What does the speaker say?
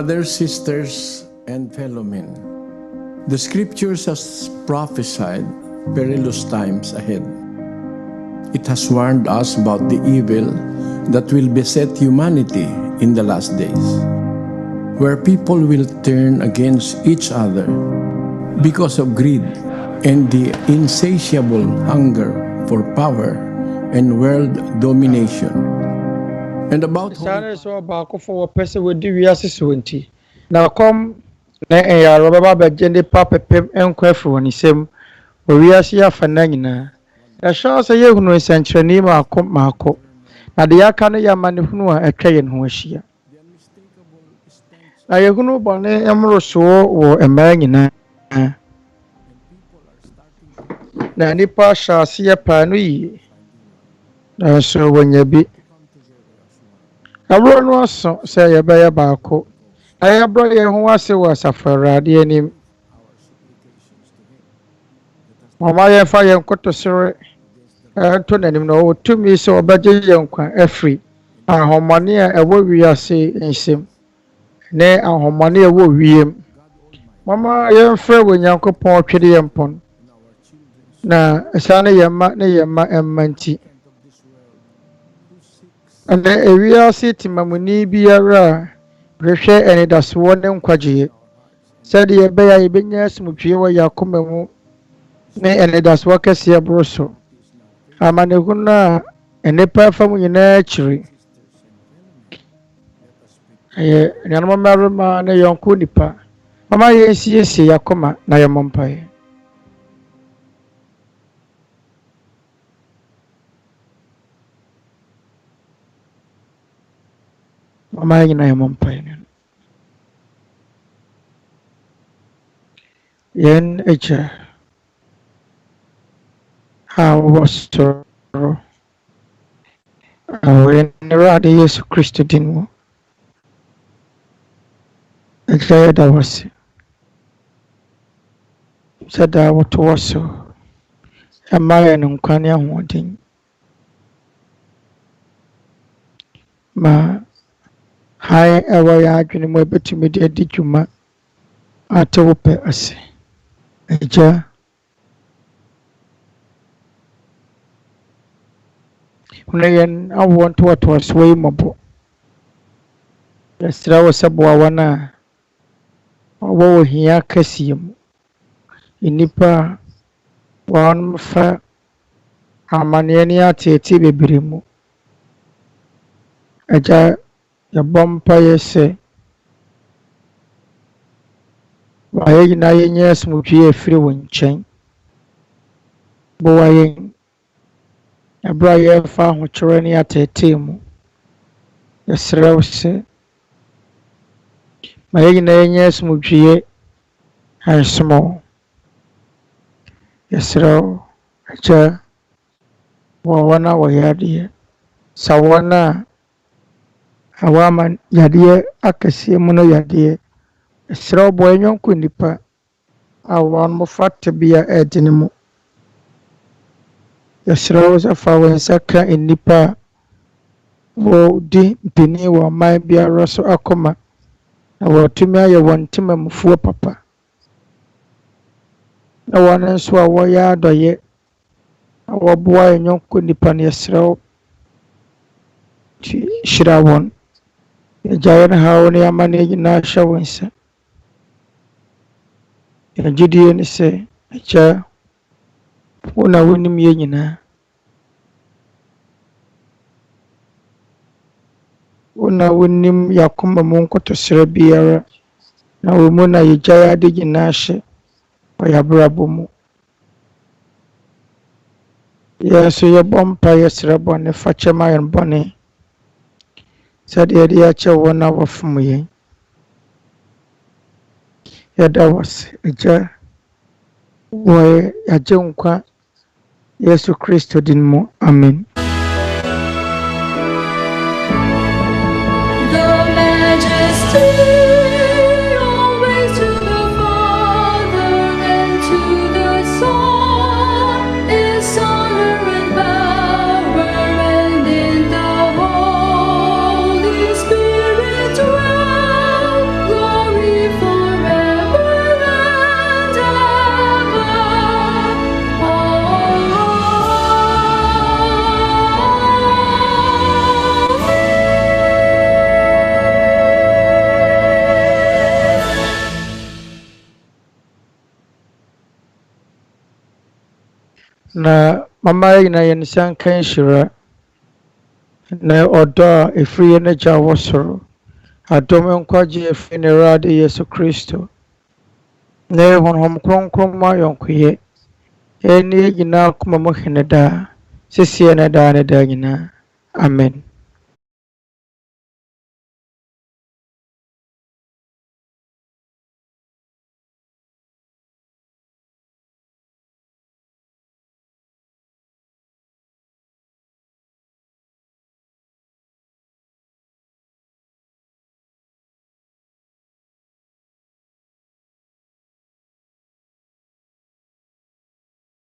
Brothers, sisters, and fellow men, the scriptures has prophesied perilous times ahead. It has warned us about the evil that will beset humanity in the last days, where people will turn against each other because of greed and the insatiable hunger for power and world domination. And about so baako for person with the Wiase soonti. Now come na ya roba ba gende papa pem enkwa fro woni sem o Wiase afana nyina. Ya sha so ye hunu nsankyerani maako. Na de aka no ya mane hunu a atwa ye no ahia. Na ye hunu bone emro so wo emma nyina. Na nipa hyɛaseɛ pa no yi. Na so wonya bi. Abro no so say ye bɛyɛ baako. Aye abro ye ho ase wɔ asafo anim. Momma ye fa ye nkoto sere to nanim no otumi se obagye ye nkwa afri. Ahomane a ɛwɔ wiase nsem. Ne ahomane a ɛwɔ wiem. Momma ye mfrɛ Onyankopɔn Tweaduampɔn. Na esane yɛma ne yɛma emmanti. And the Wiase timamuni biara rehwɛ anidasoɔ ne nkwagye. Said ye bɛyɛ yɛbɛnya smutwe wɔ yakoma mu ne anidasoɔ kɛseɛ boro so. Amanehunu a nnipa fam nyinaa akyiri. Ɛyɛ nyanom mmarima ne yɔnko nipa. Mama yɛnsiesie yakoma na yɛmmɔ mpae. Mama nyina yɛmmɔ mpae. Yen Agya a wowɔ soro awɔ Awurade Yesu Kristo din mu. Agya yɛda wo ase. Sɛ daa woto wɔ so ɛma yɛn nkwa ne ahoɔden. Ma hai ɛwɔ yɛn adwene mu ɛbɛtumi de adi dwuma ate wo pɛ ase. Agya hunu yɛn awoɔ ntoatoasoɔ yi mmɔbɔ. Yɛsrɛ wo sɛ boa wɔn a wɔwɔ wɔ hia kɛseɛ mu. Nnipa a wɔn fa amanneɛ ne ateete bebree mu. Agya yɛbɔ mpaeɛ sɛ wɔayɛ nyinaa yɛnyɛ asomdwoeɛ afiri wo nkyɛn. Boa yɛn ɛberɛ a yɛmfa ahokyerɛ ne ateetee mu. Yɛsrɛ wo sɛ ma yɛn nyinaa yɛnyɛ asomdwoeɛ ansom wo. Yɛsrɛ wo Agya wɔ wɔn a wɔyɛ adeɛ. Sa wɔn a awama yadeɛ akɛseɛ mu no yadeɛ. Yɛsrɛ wo boa yɛn yɔnko nipa a wɔn fa tebea ɛdi ne mu. Yɛsrɛ wo sɛ fa wɔn nsa ka nnipa a wɔdi mpanin wɔ ɔman biara so akoma na wɔtumi ayɛ wɔn temamufoɔ papa. Na wɔn nso a wɔyɛ adɔyɛ na wɔboa yɛn yɔnko nipa no yɛsrɛ wo hyira wɔn. Yɛgya yɛn haw ne amane nyinaa hyɛ wo nsa. Yɛn gyidie ne sɛ Agya wo na wonim yɛn nyinaa. Wo na wonim yakoma mu nkotosrɛ biara. Na wo mu na yɛgya yɛ ade nyinaa hyɛ wɔ yɛabrabɔ mu. Yɛn so yɛbɔ mpa yɛsrɛ bɔne fa kyɛ ma yɛn bɔne. Sɛdeɛ yɛde akyɛ wɔn a wɔfom yɛn. Yɛda wo ase Agya wɔ yɛagye nkwa Yesu Kristo din mu. Amen. Glory na mama yɛnyina yɛn nsa nka nhyira na ɔdɔ a ɛfiri yɛn agya wɔ soro adom nkwagye ɛfiri ne Awurade Yesu Kristo na honhom kronkron ma yɔnkoyɛ ɛne nyinaa koma mu hene daa sesie na daa ne daa nyinaa amen.